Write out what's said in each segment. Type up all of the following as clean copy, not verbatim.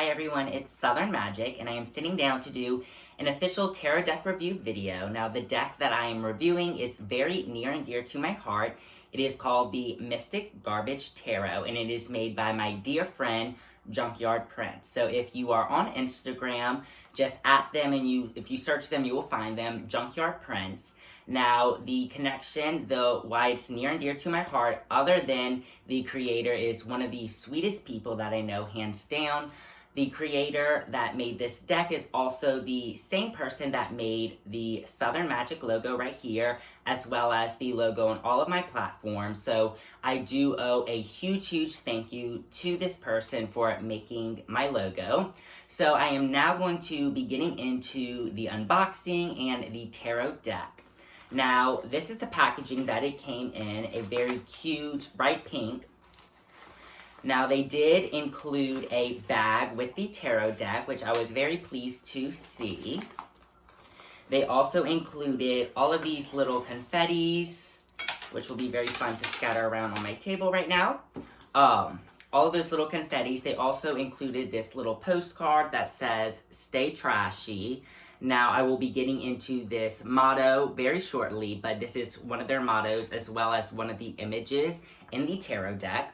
Hi everyone, it's Southern Magic, and I am sitting down to do an official tarot deck review video. Now, the deck that I am reviewing is very near and dear to my heart. It is called the Mystic Garbage Tarot, and it is made by my dear friend, Junkyard Prince. So if you are on Instagram, just at them, and if you search them, you will find them, Junkyard Prince. Now, the connection, why it's near and dear to my heart, other than the creator is one of the sweetest people that I know, hands down. The creator that made this deck is also the same person that made the Southern Magic logo right here, as well as the logo on all of my platforms. So I do owe a huge thank you to this person for making my logo. So I am now going to be getting into the unboxing and the tarot deck. Now, this is the packaging that it came in, a very cute bright pink. Now, they did include a bag with the tarot deck, which I was very pleased to see. They also included all of these little confettis, which will be very fun to scatter around on my table right now. All of those little confettis. They also included this little postcard that says, "Stay trashy." Now, I will be getting into this motto very shortly, but this is one of their mottos as well as one of the images in the tarot deck.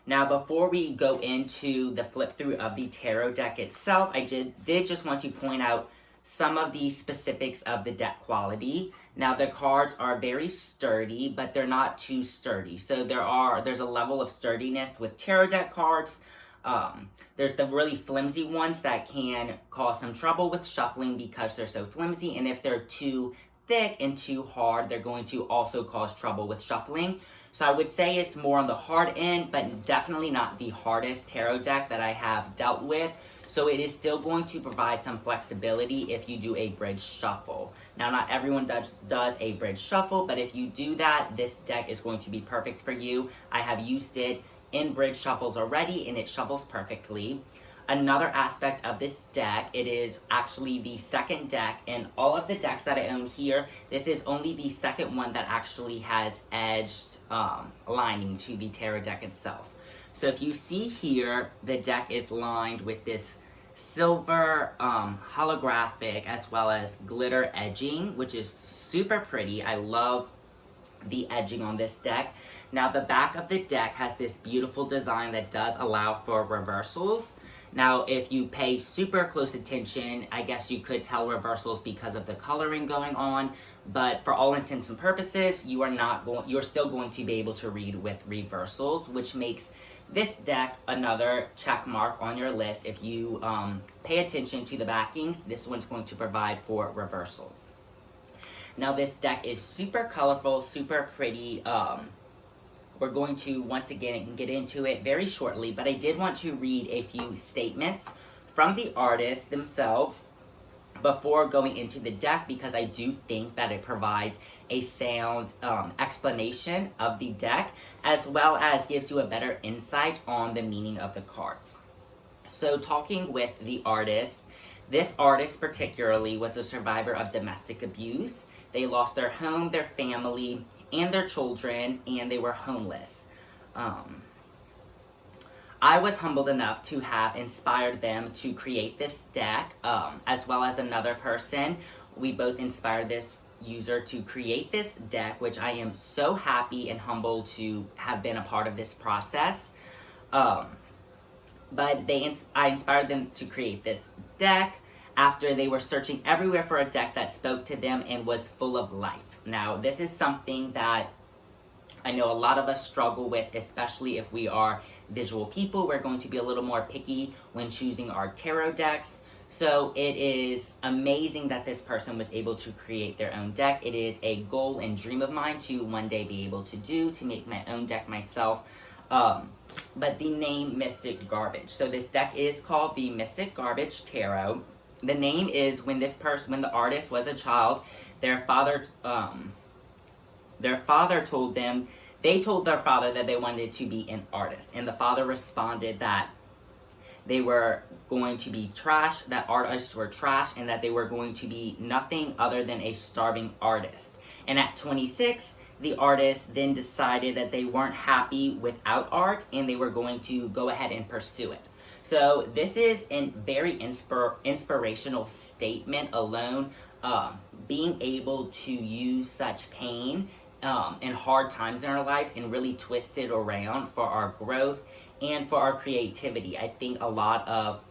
Now, before we go into the flip through of the tarot deck itself, I did just want to point out some of the specifics of the deck quality. Now, the cards are very sturdy, but they're not too sturdy. So there's a level of sturdiness with tarot deck cards. There's the really flimsy ones that can cause some trouble with shuffling because they're so flimsy, and if they're too thick and too hard, they're going to also cause trouble with shuffling. So I would say it's more on the hard end, but definitely not the hardest tarot deck that I have dealt with. So it is still going to provide some flexibility if you do a bridge shuffle. Now, not everyone does a bridge shuffle, but if you do that, this deck is going to be perfect for you. I have used it in bridge shuffles already, and it shuffles perfectly. Another aspect of this deck, it is actually the second deck in all of the decks that I own here. This is only the second one that actually has edged lining to the tarot deck itself. So if you see here, the deck is lined with this silver holographic as well as glitter edging, which is super pretty. I love the edging on this deck. Now, the back of the deck has this beautiful design that does allow for reversals. Now, if you pay super close attention, I guess you could tell reversals because of the coloring going on, but for all intents and purposes, you're still going to be able to read with reversals, which makes this deck another check mark on your list. If you pay attention to the backings, this one's going to provide for reversals. Now, this deck is super colorful, super pretty. We're going to, once again, get into it very shortly, but I did want to read a few statements from the artists themselves before going into the deck, because I do think that it provides a sound explanation of the deck, as well as gives you a better insight on the meaning of the cards. So, talking with the artist, this artist particularly was a survivor of domestic abuse. They lost their home, their family, and their children, and they were homeless. I was humbled enough to have inspired them to create this deck, as well as another person. We both inspired this user to create this deck, which I am so happy and humbled to have been a part of this process. But I inspired them to create this deck after they were searching everywhere for a deck that spoke to them and was full of life. Now, this is something that I know a lot of us struggle with, especially if we are visual people. We're going to be a little more picky when choosing our tarot decks. So it is amazing that this person was able to create their own deck. It is a goal and dream of mine to one day be able to make my own deck myself. But the name Mystic Garbage. So this deck is called the Mystic Garbage Tarot. The name is when the artist was a child, their father told their father that they wanted to be an artist, and the father responded that they were going to be trash, that artists were trash, and that they were going to be nothing other than a starving artist. And at 26, the artists then decided that they weren't happy without art and they were going to go ahead and pursue it. So this is a very inspirational statement alone. Being able to use such pain and hard times in our lives and really twist it around for our growth and for our creativity. I think a lot of,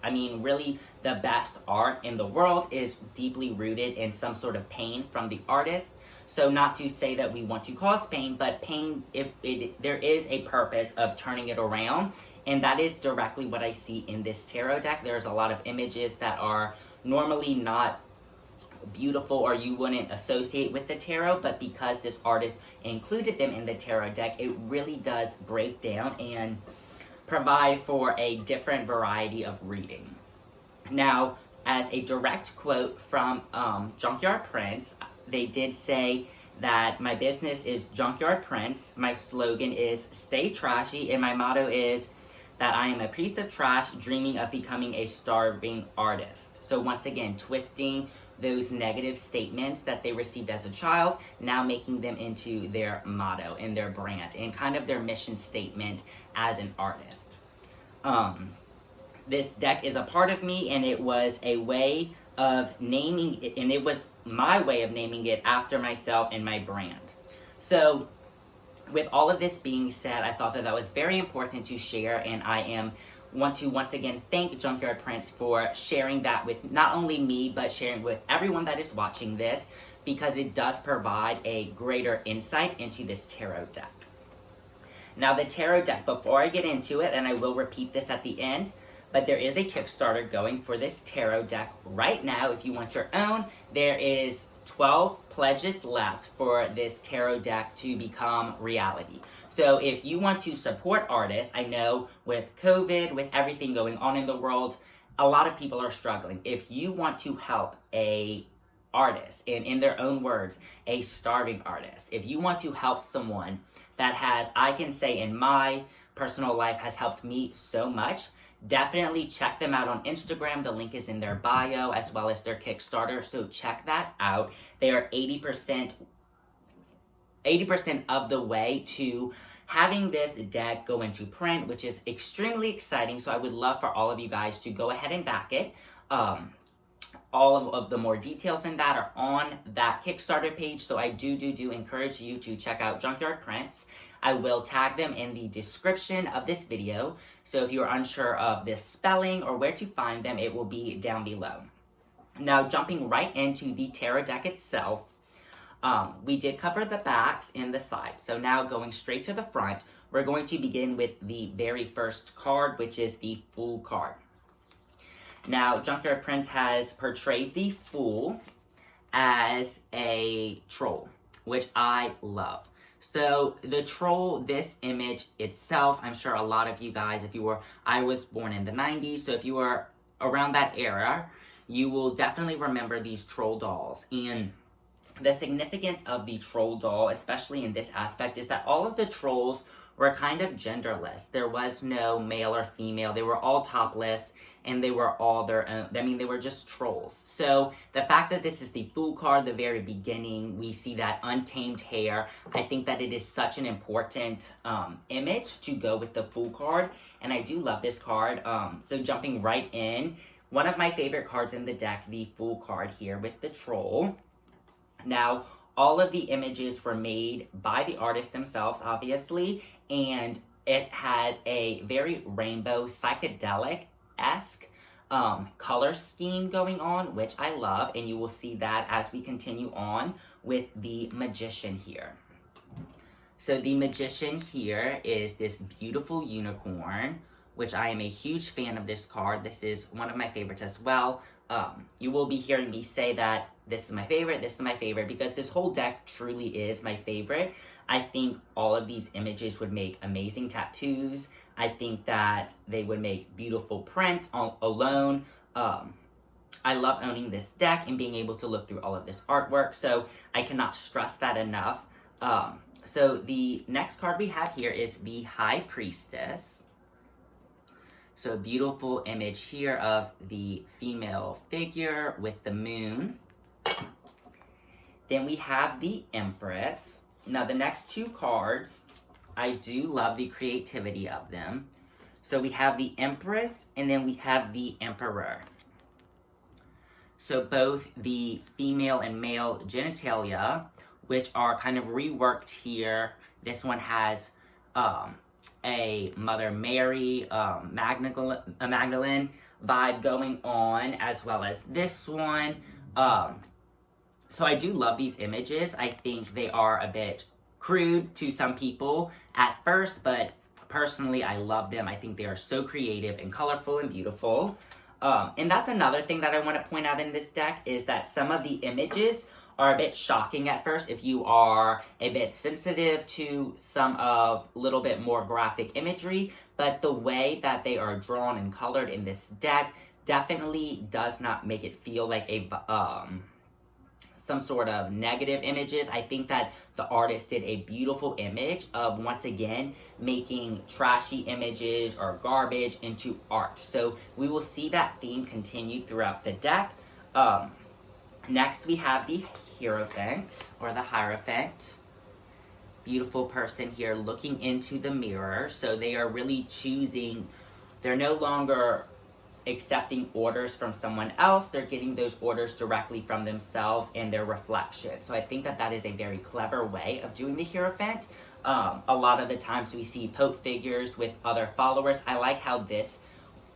really the best art in the world is deeply rooted in some sort of pain from the artist. So not to say that we want to cause pain, but pain, there is a purpose of turning it around, and that is directly what I see in this tarot deck. There's a lot of images that are normally not beautiful or you wouldn't associate with the tarot, but because this artist included them in the tarot deck, it really does break down and provide for a different variety of reading. Now, as a direct quote from Junkyard Prince, they did say that my business is Junkyard Prince, my slogan is stay trashy, and my motto is that I am a piece of trash dreaming of becoming a starving artist. So once again, twisting those negative statements that they received as a child, now making them into their motto and their brand and kind of their mission statement as an artist. This deck is a part of me, and it was a way of naming it, and it was my way of naming it after myself and my brand. So with all of this being said, I thought that that was very important to share, and I want to once again thank Junkyard Prince for sharing that with not only me, but sharing with everyone that is watching this, because it does provide a greater insight into this tarot deck. Now the tarot deck, before I get into it, and I will repeat this at the end, but there is a Kickstarter going for this tarot deck right now. If you want your own, there is 12 pledges left for this tarot deck to become reality. So if you want to support artists, I know with COVID, with everything going on in the world, a lot of people are struggling. If you want to help a artist, and in their own words, a starving artist, if you want to help someone that has, I can say in my personal life, has helped me so much, definitely check them out on Instagram. The link is in their bio, as well as their Kickstarter, so check that out. They are 80% of the way to having this deck go into print, which is extremely exciting, so I would love for all of you guys to go ahead and back it. All of the more details in that are on that Kickstarter page, so I do encourage you to check out Junkyard Prince. I will tag them in the description of this video, so if you're unsure of this spelling or where to find them, it will be down below. Now, jumping right into the tarot deck itself, we did cover the backs and the sides, so now going straight to the front, we're going to begin with the very first card, which is the Fool card. Now, Junkyard Prince has portrayed the Fool as a troll, which I love. So the troll, this image itself, I'm sure a lot of you guys, I was born in the 90s, so if you were around that era, you will definitely remember these troll dolls. And the significance of the troll doll, especially in this aspect, is that all of the trolls were kind of genderless. There was no male or female. They were all topless, and they were all their own. They were just trolls. So the fact that this is the Fool card, the very beginning, we see that untamed hair. I think that it is such an important image to go with the Fool card, and I do love this card. So jumping right in, one of my favorite cards in the deck, the Fool card here with the troll. Now, all of the images were made by the artists themselves, obviously, and it has a very rainbow, psychedelic-esque color scheme going on, which I love, and you will see that as we continue on with the Magician here. So the Magician here is this beautiful unicorn, which I am a huge fan of this card. This is one of my favorites as well. You will be hearing me say that this is my favorite, because this whole deck truly is my favorite. I think all of these images would make amazing tattoos. I think that they would make beautiful prints alone. I love owning this deck and being able to look through all of this artwork, so I cannot stress that enough. So the next card we have here is the High Priestess. So a beautiful image here of the female figure with the moon. Then we have the Empress, Now the next two cards, I do love the creativity of them. So we have the Empress and then we have the Emperor. So both the female and male genitalia, which are kind of reworked here. This one has a Mother Mary, Magdalene vibe going on, as well as this one. So I do love these images. I think they are a bit crude to some people at first, but personally I love them. I think they are so creative and colorful and beautiful. And that's another thing that I want to point out in this deck, is that some of the images are a bit shocking at first if you are a bit sensitive to some of little bit more graphic imagery, but the way that they are drawn and colored in this deck definitely does not make it feel like a some sort of negative images. I think that the artist did a beautiful image of, once again, making trashy images or garbage into art. So we will see that theme continue throughout the deck. Next we have the Hierophant, or the Hierophant. Beautiful person here looking into the mirror. So they are really choosing, they're no longer accepting orders from someone else, they're getting those orders directly from themselves and their reflection. So I think that that is a very clever way of doing the Hierophant. A lot of the times we see Pope figures with other followers. I like how this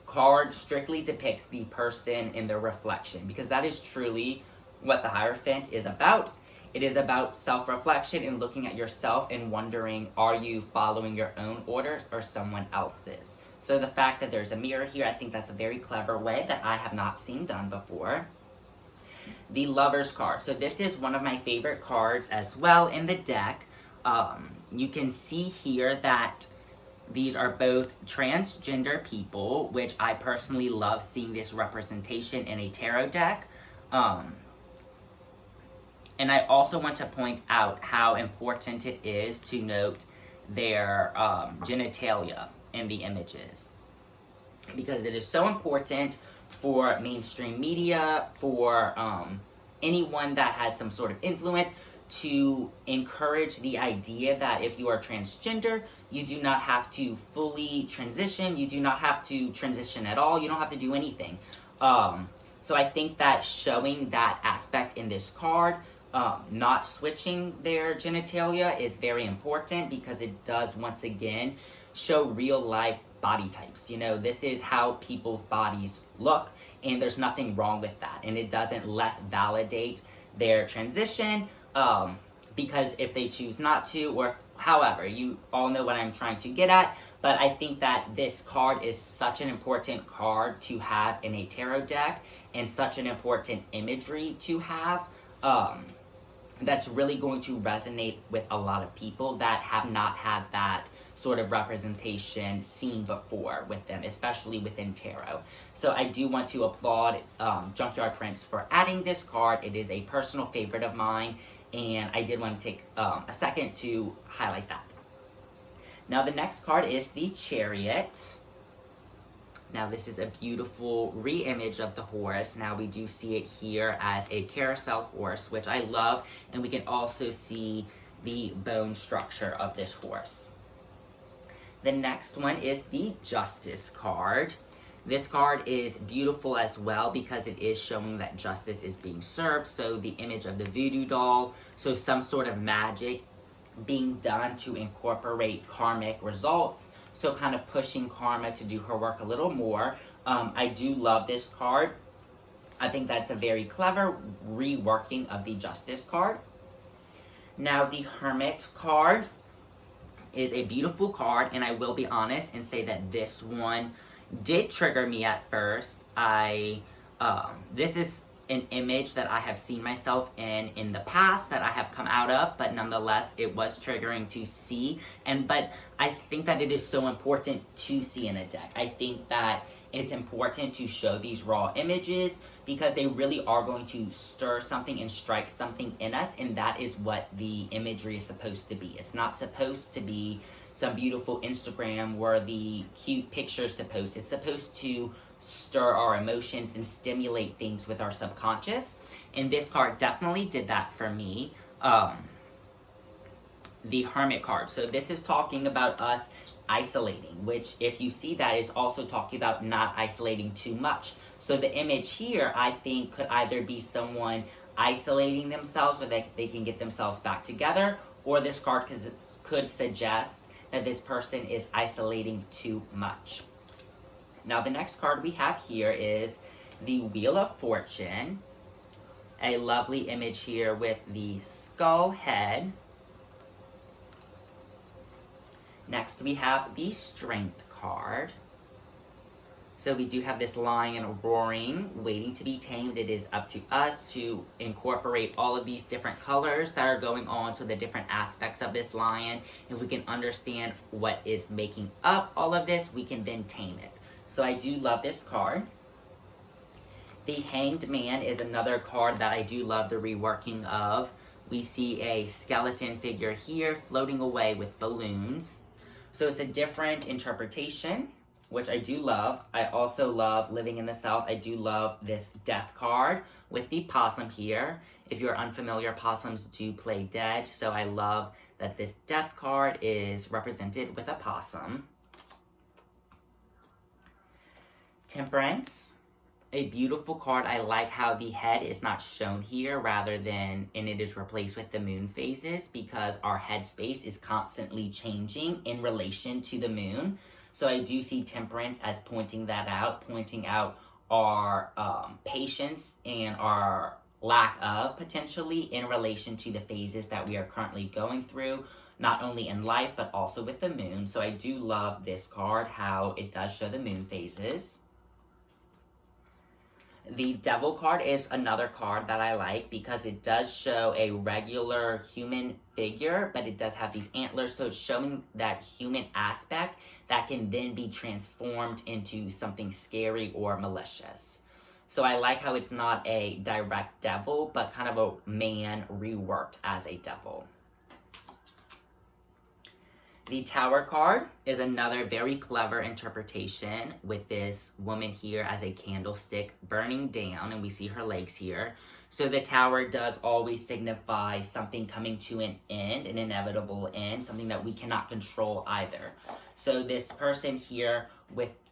card strictly depicts the person in their reflection, because that is truly what the Hierophant is about. It is about self-reflection and looking at yourself and wondering, are you following your own orders or someone else's? So the fact that there's a mirror here, I think that's a very clever way that I have not seen done before. The Lover's card. So this is one of my favorite cards as well in the deck. You can see here that these are both transgender people, which I personally love seeing this representation in a tarot deck. And I also want to point out how important it is to note their genitalia in the images, because it is so important for mainstream media, for anyone that has some sort of influence, to encourage the idea that if you are transgender, you do not have to fully transition, you do not have to transition at all, you don't have to do anything. So I think that showing that aspect in this card, not switching their genitalia, is very important, because it does once again show real life body types. You know, this is how people's bodies look, and there's nothing wrong with that, and it doesn't less validate their transition, because if they choose not to, or however, you all know what I'm trying to get at. But I think that this card is such an important card to have in a tarot deck, and such an important imagery to have, that's really going to resonate with a lot of people that have not had that sort of representation seen before with them, especially within tarot. So I do want to applaud Junkyard Prince for adding this card. It is a personal favorite of mine, and I did want to take a second to highlight that. Now the next card is the Chariot. Now this is a beautiful re-image of the horse. Now we do see it here as a carousel horse, which I love, and we can also see the bone structure of this horse. The next one is the Justice card. This card is beautiful as well, because it is showing that justice is being served. So the image of the voodoo doll, so some sort of magic being done to incorporate karmic results. So kind of pushing karma to do her work a little more. I do love this card. I think that's a very clever reworking of the Justice card. Now the Hermit card is a beautiful card, and I will be honest and say that this one did trigger me at first. This is an image that I have seen myself in the past, that I have come out of, but nonetheless it was triggering to see. But I think that it is so important to see in a deck. I think that it's important to show these raw images, because they really are going to stir something and strike something in us, and that is what the imagery is supposed to be. It's not supposed to be some beautiful Instagram worthy cute pictures to post. It's supposed to stir our emotions and stimulate things with our subconscious, and this card definitely did that for me. the Hermit card. So this is talking about us isolating, which if you see that is also talking about not isolating too much. So the image here, I think, could either be someone isolating themselves so that they can get themselves back together, or this card could suggest that this person is isolating too much. Now the next card we have here is the Wheel of Fortune. A lovely image here with the skull head. Next we have the Strength card. So we do have this lion roaring, waiting to be tamed. It is up to us to incorporate all of these different colors that are going on, so the different aspects of this lion. If we can understand what is making up all of this, we can then tame it. So I do love this card. The Hanged Man is another card that I do love the reworking of. We see a skeleton figure here floating away with balloons. So it's a different interpretation, which I do love. I also love Living in the South. I do love this Death card with the possum here. If you're unfamiliar, possums do play dead, so I love that this Death card is represented with a possum. Temperance, a beautiful card. I like how the head is not shown here and it is replaced with the moon phases, because our head space is constantly changing in relation to the moon. So I do see Temperance as pointing out our patience and our lack of, potentially, in relation to the phases that we are currently going through, not only in life, but also with the moon. So I do love this card, how it does show the moon phases. The Devil card is another card that I like because it does show a regular human figure, but it does have these antlers, so it's showing that human aspect that can then be transformed into something scary or malicious. So I like how it's not a direct devil, but kind of a man reworked as a devil. The Tower card is another very clever interpretation with this woman here as a candlestick burning down, and we see her legs here. So the tower does always signify something coming to an end, an inevitable end, something that we cannot control either. So this person here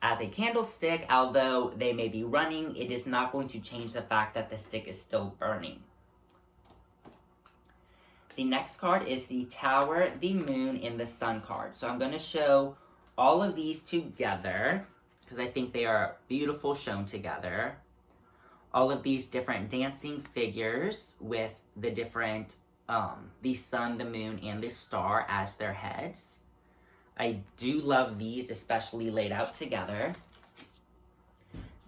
as a candlestick, although they may be running, it is not going to change the fact that the stick is still burning. The next card is the Tower, the Moon, and the Sun card. So I'm going to show all of these together because I think they are beautiful shown together. All of these different dancing figures with the different, the sun, the moon, and the star as their heads. I do love these, especially laid out together.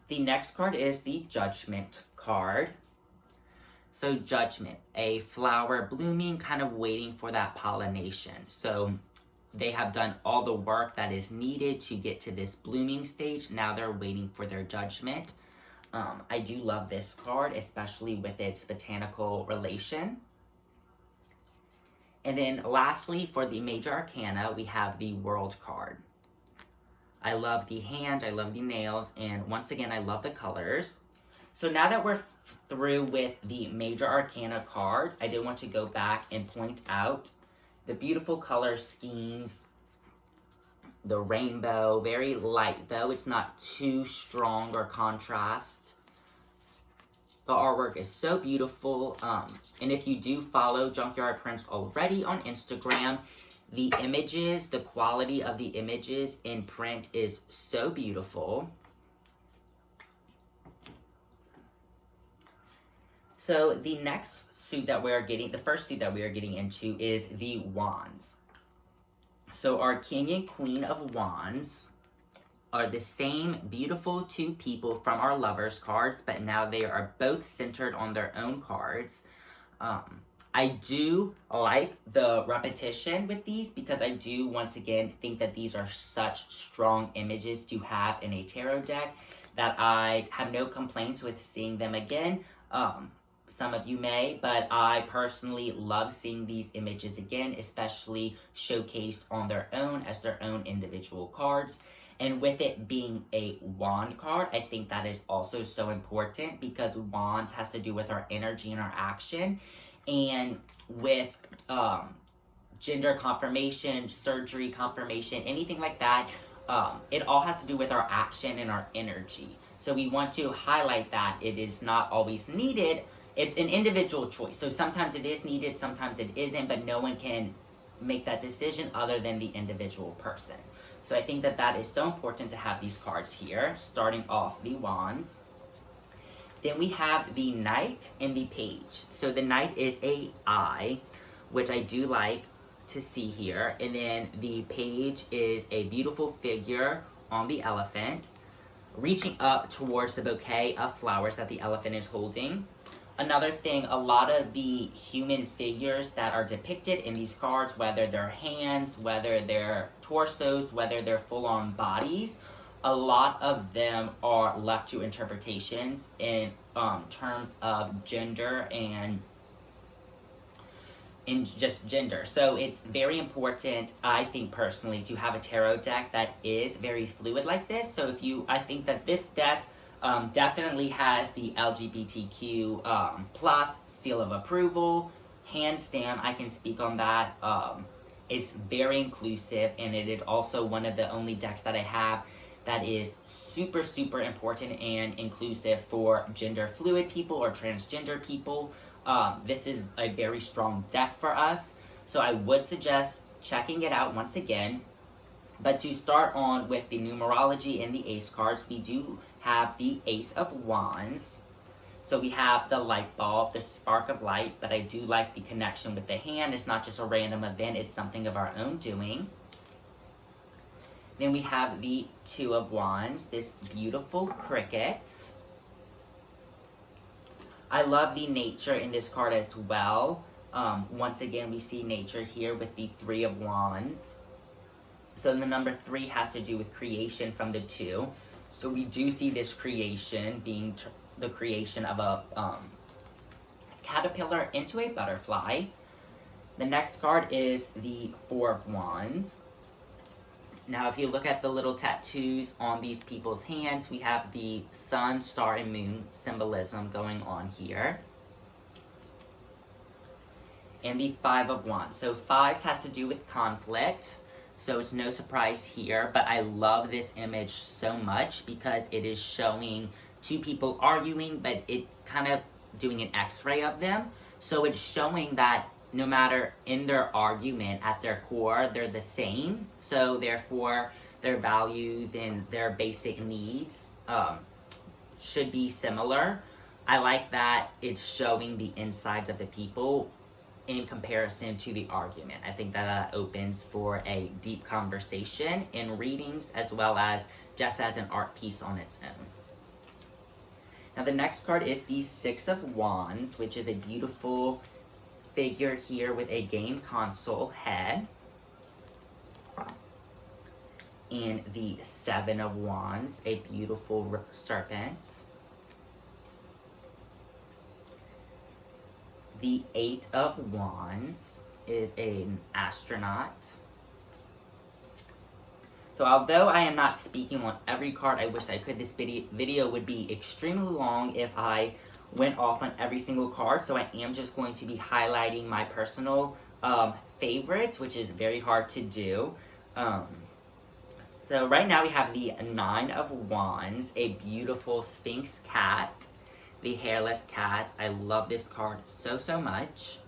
The next card is the Judgment card. So Judgment, a flower blooming, kind of waiting for that pollination. So they have done all the work that is needed to get to this blooming stage. Now they're waiting for their judgment. I do love this card, especially with its botanical relation. And then lastly, for the Major Arcana, we have the World card. I love the hand, I love the nails, and once again, I love the colors. So now that we're through with the Major Arcana cards, I did want to go back and point out the beautiful color schemes, the rainbow, very light though, it's not too strong or contrast. The artwork is so beautiful, and if you do follow Junkyard Prints already on Instagram, the images, the quality of the images in print is so beautiful. So the next suit that the first suit that we are getting into is the Wands. So our King and Queen of Wands are the same beautiful two people from our Lovers cards, but now they are both centered on their own cards. I do like the repetition with these because I do, once again, think that these are such strong images to have in a tarot deck that I have no complaints with seeing them again. Some of you may, but I personally love seeing these images again, especially showcased on their own as their own individual cards. And with it being a wand card, I think that is also so important because wands has to do with our energy and our action. And with gender confirmation, surgery confirmation, anything like that. It all has to do with our action and our energy. So we want to highlight that it is not always needed. It's an individual choice. So sometimes it is needed, sometimes it isn't, but no one can make that decision other than the individual person. So I think that that is so important to have these cards here, starting off the Wands. Then we have the Knight and the Page. So the Knight is a eye, which I do like to see here. And then the Page is a beautiful figure on the elephant, reaching up towards the bouquet of flowers that the elephant is holding. Another thing, a lot of the human figures that are depicted in these cards, whether they're hands, whether they're torsos, whether they're full-on bodies, a lot of them are left to interpretations in terms of gender and in just gender. So it's very important, I think personally, to have a tarot deck that is very fluid like this. So I think that this deck definitely has the LGBTQ plus seal of approval, hands down. I can speak on that. It's very inclusive, and it is also one of the only decks that I have that is super, super important and inclusive for gender fluid people or transgender people. This is a very strong deck for us, so I would suggest checking it out once again. But to start on with the numerology and the ace cards, we do have the Ace of Wands. So we have the light bulb, the spark of light, but I do like the connection with the hand. It's not just a random event, it's something of our own doing. Then we have the Two of Wands, this beautiful cricket. I love the nature in this card as well. Once again, we see nature here with the Three of Wands. So the number 3 has to do with creation from the 2. So we do see this creation being the creation of a caterpillar into a butterfly. The next card is the Four of Wands. Now, if you look at the little tattoos on these people's hands, we have the sun, star, and moon symbolism going on here. And the Five of Wands. So fives has to do with conflict. So it's no surprise here, but I love this image so much because it is showing two people arguing, but it's kind of doing an x-ray of them. So it's showing that no matter in their argument, at their core, they're the same. So therefore, their values and their basic needs should be similar. I like that it's showing the insides of the people in comparison to the argument. I think that opens for a deep conversation in readings as well as just as an art piece on its own. Now the next card is the Six of Wands, which is a beautiful figure here with a game console head. And the Seven of Wands, a beautiful serpent. The Eight of Wands is an astronaut. So although I am not speaking on every card, I wish I could. This video would be extremely long if I went off on every single card. So I am just going to be highlighting my personal favorites, which is very hard to do. So right now we have the Nine of Wands, a beautiful Sphinx cat. The hairless cats. I love this card so, so much.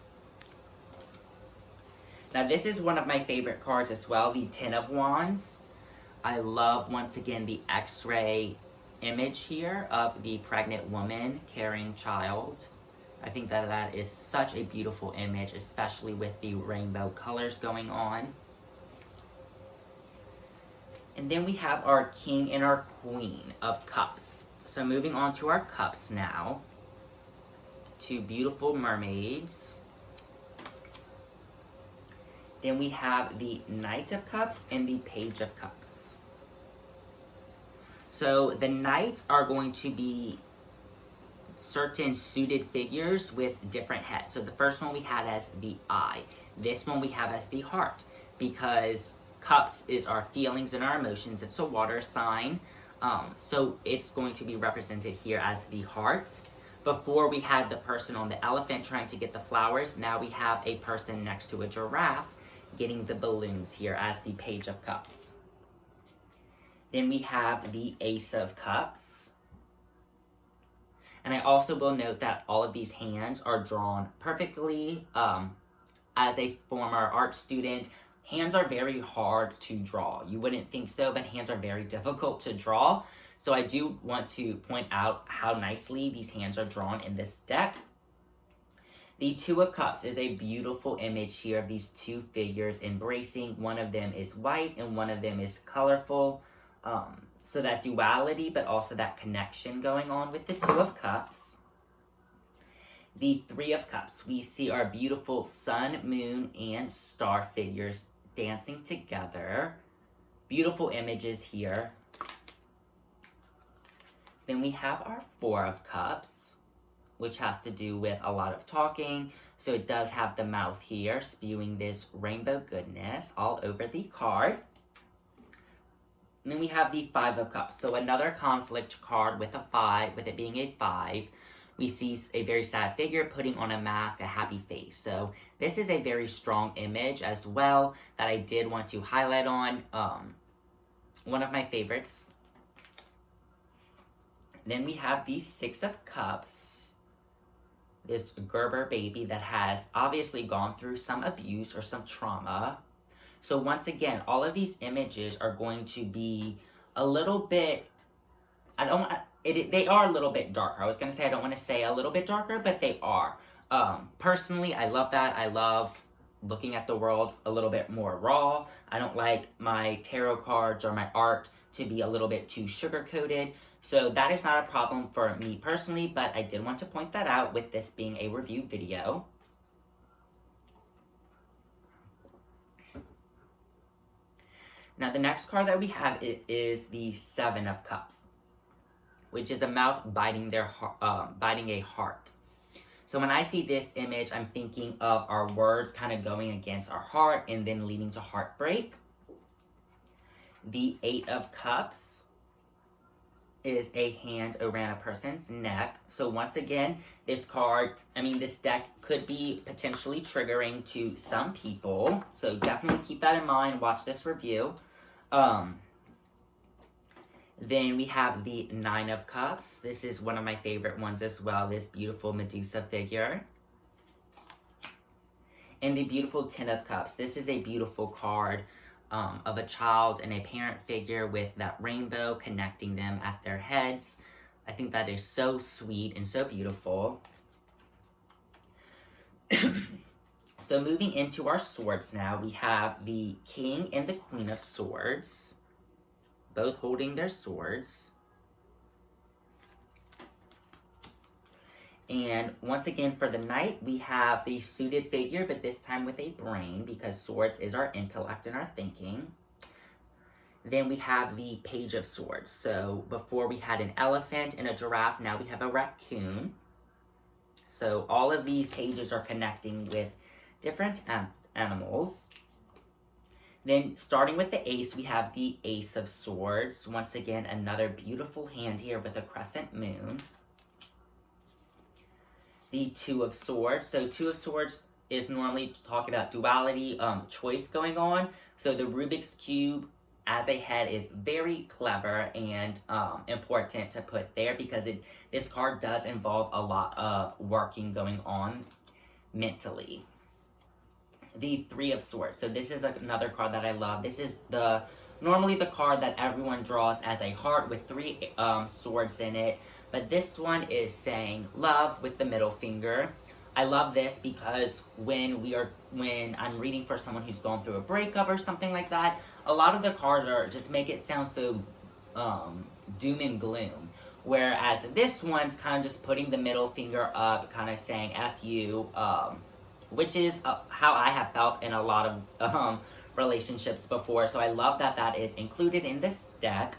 Now this is one of my favorite cards as well, the Ten of Wands. I love, once again, the x-ray image here of the pregnant woman carrying child. I think that that is such a beautiful image, especially with the rainbow colors going on. And then we have our King and our Queen of Cups. So moving on to our cups now. Two beautiful mermaids. Then we have the Knight of Cups and the Page of Cups. So the Knights are going to be certain suited figures with different heads. So the first one we had as the eye. This one we have as the heart. Because cups is our feelings and our emotions. It's a water sign. So it's going to be represented here as the heart. Before we had the person on the elephant trying to get the flowers. Now we have a person next to a giraffe getting the balloons here as the Page of Cups. Then we have the Ace of Cups. And I also will note that all of these hands are drawn perfectly. As a former art student, hands are very hard to draw. You wouldn't think so, but hands are very difficult to draw. So I do want to point out how nicely these hands are drawn in this deck. The Two of Cups is a beautiful image here of these two figures embracing. One of them is white and one of them is colorful. So that duality, but also that connection going on with the Two of Cups. The Three of Cups, we see our beautiful sun, moon, and star figures dancing together. Beautiful images here. Then we have our Four of Cups, which has to do with a lot of talking. So it does have the mouth here, spewing this rainbow goodness all over the card. And then we have the Five of Cups. So another conflict card with a 5, with it being a 5. We see a very sad figure putting on a mask, a happy face. So this is a very strong image as well that I did want to highlight on. One of my favorites. Then we have the Six of Cups. This Gerber baby that has obviously gone through some abuse or some trauma. So once again, all of these images are going to be a little bit, they are a little bit darker. I was going to say I don't want to say a little bit darker, but they are. Personally, I love that. I love looking at the world a little bit more raw. I don't like my tarot cards or my art to be a little bit too sugar-coated. So that is not a problem for me personally, but I did want to point that out with this being a review video. Now the next card that we have is the Seven of Cups, which is a mouth biting biting a heart. So when I see this image, I'm thinking of our words kind of going against our heart and then leading to heartbreak. The Eight of Cups is a hand around a person's neck. So once again, this deck could be potentially triggering to some people. So definitely keep that in mind. Watch this review. Then we have the Nine of Cups. This is one of my favorite ones as well. This beautiful Medusa figure. And the beautiful Ten of Cups. This is a beautiful card of a child and a parent figure with that rainbow connecting them at their heads. I think that is so sweet and so beautiful. So moving into our swords now, we have the King and the Queen of Swords, both holding their swords. And once again, for the Knight, we have the suited figure, but this time with a brain, because swords is our intellect and our thinking. Then we have the Page of Swords. So before we had an elephant and a giraffe, now we have a raccoon. So all of these pages are connecting with different animals. Then starting with the Ace, we have the Ace of Swords. Once again, another beautiful hand here with a crescent moon. The Two of Swords. So Two of Swords is normally talking about duality, choice going on. So the Rubik's Cube as a head is very clever and important to put there because this card does involve a lot of working going on mentally. The Three of Swords. So this is another card that I love. This is normally the card that everyone draws as a heart with three swords in it. But this one is saying love with the middle finger. I love this because when I'm reading for someone who's going through a breakup or something like that, a lot of the cards just make it sound so doom and gloom. Whereas this one's kind of just putting the middle finger up, kind of saying F you, which is how I have felt in a lot of relationships before. So I love that that is included in this deck.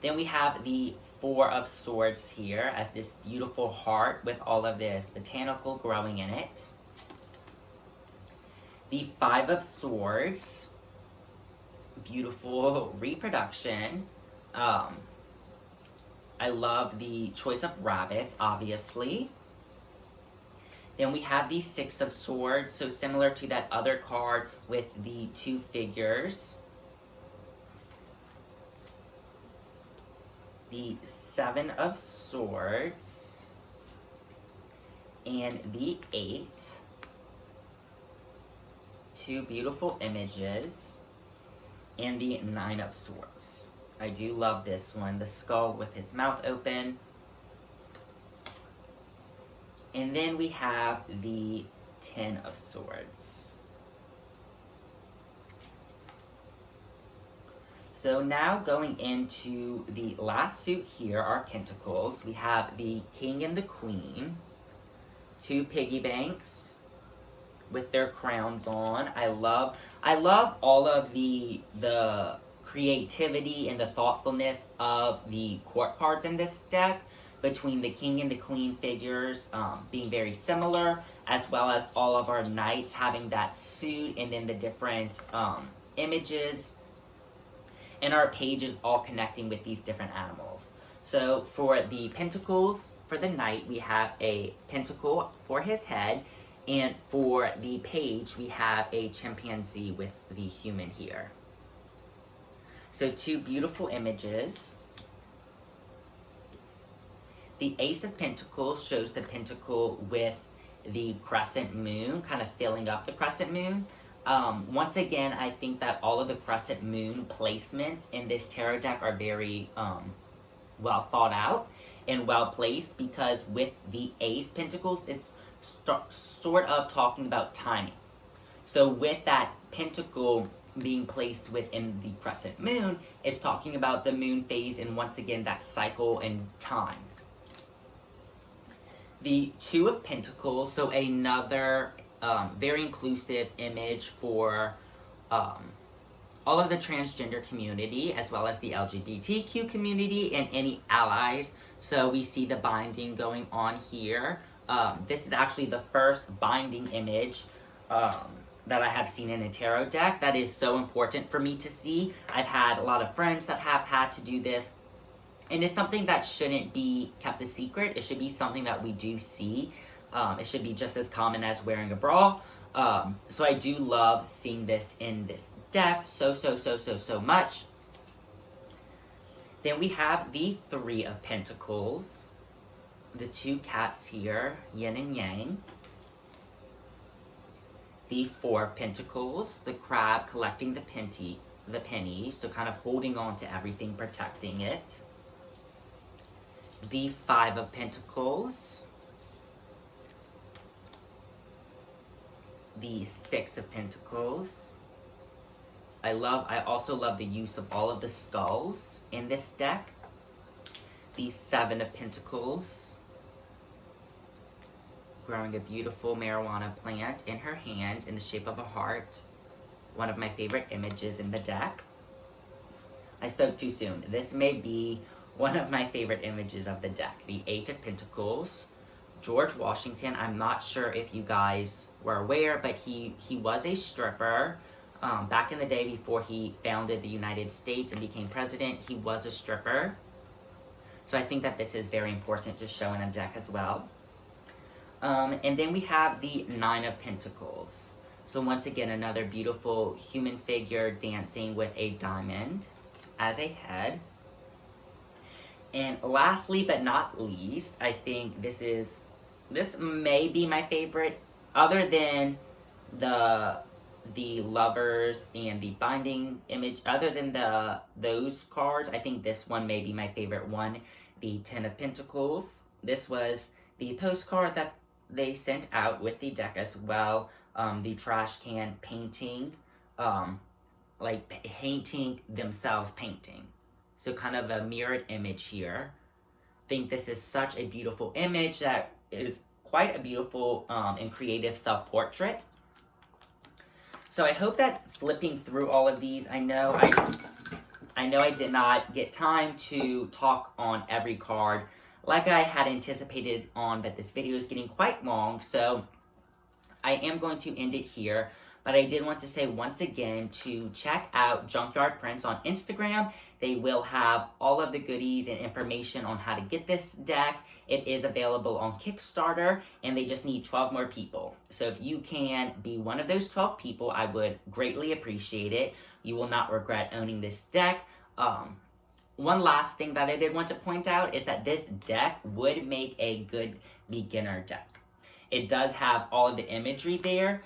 Then we have the Four of Swords here as this beautiful heart with all of this botanical growing in it. The Five of Swords, beautiful reproduction. I love the choice of rabbits, obviously. Then we have the Six of Swords, so similar to that other card with the two figures. The Seven of Swords. And the 8. Two beautiful images. And the Nine of Swords. I do love this one. The skull with his mouth open. And then we have the Ten of Swords. So now going into the last suit here, our Pentacles, we have the King and the Queen. Two piggy banks with their crowns on. I love all of the creativity and the thoughtfulness of the court cards in this deck, between the King and the Queen figures being very similar, as well as all of our knights having that suit, and then the different images, and our pages all connecting with these different animals. So for the Pentacles, for the knight, we have a pentacle for his head, and for the page, we have a chimpanzee with the human here. So two beautiful images. The Ace of Pentacles shows the pentacle with the crescent moon, kind of filling up the crescent moon. Once again, I think that all of the crescent moon placements in this tarot deck are very well thought out and well placed, because with the Ace Pentacles, it's sort of talking about timing. So with that pentacle being placed within the crescent moon, it's talking about the moon phase and once again that cycle and time. The Two of Pentacles, so another very inclusive image for all of the transgender community, as well as the LGBTQ community and any allies. So we see the binding going on here. This is actually the first binding image that I have seen in a tarot deck. That is so important for me to see. I've had a lot of friends that have had to do this, and it's something that shouldn't be kept a secret. It should be something that we do see. It should be just as common as wearing a bra. So I do love seeing this in this deck so much. Then we have the Three of Pentacles. The two cats here, yin and yang. The Four of Pentacles, the crab collecting the penny, so kind of holding on to everything, protecting it. The Five of Pentacles. The Six of Pentacles. I also love the use of all of the skulls in this deck. The Seven of Pentacles. Growing a beautiful marijuana plant in her hand in the shape of a heart. One of my favorite images in the deck. I spoke too soon. This may be one of my favorite images of the deck. The Eight of Pentacles. George Washington, I'm not sure if you guys were aware, but he was a stripper. Back in the day before he founded the United States and became president, he was a stripper. So I think that this is very important to show in a deck as well. And then we have the Nine of Pentacles. So once again, another beautiful human figure dancing with a diamond as a head. And lastly but not least, I think this may be my favorite, other than the lovers and the binding image. Other than those cards, I think this one may be my favorite one. The Ten of Pentacles. This was the postcard that they sent out with the deck as well. The trash can painting, like painting themselves painting. So kind of a mirrored image here. I think this is such a beautiful image that is quite a beautiful and creative self-portrait. So I hope that flipping through all of these, I know I did not get time to talk on every card like I had anticipated on, but this video is getting quite long, so I am going to end it here. But I did want to say once again to check out Junkyard Prints on Instagram. They will have all of the goodies and information on how to get this deck. It is available on Kickstarter, and they just need 12 more people. So if you can be one of those 12 people, I would greatly appreciate it. You will not regret owning this deck. One last thing that I did want to point out is that this deck would make a good beginner deck. It does have all of the imagery there.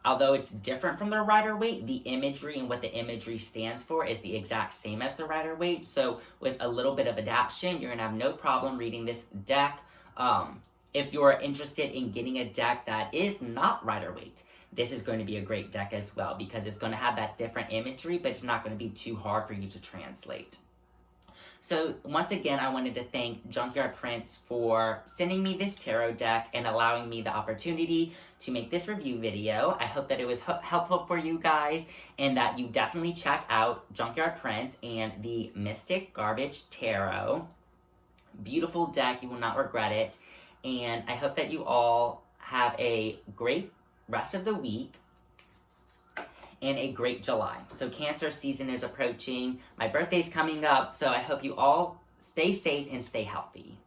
Although it's different from the Rider-Waite, the imagery and what the imagery stands for is the exact same as the Rider-Waite. So with a little bit of adaptation, you're going to have no problem reading this deck. If you're interested in getting a deck that is not Rider-Waite, this is going to be a great deck as well, because it's going to have that different imagery, but it's not going to be too hard for you to translate. So once again, I wanted to thank Junkyard Prints for sending me this tarot deck and allowing me the opportunity to make this review video. I hope that it was helpful for you guys, and that you definitely check out Junkyard Prints and the Mystic Garbage Tarot. Beautiful deck, you will not regret it. And I hope that you all have a great rest of the week and a great July. So Cancer season is approaching. My birthday's coming up, so I hope you all stay safe and stay healthy.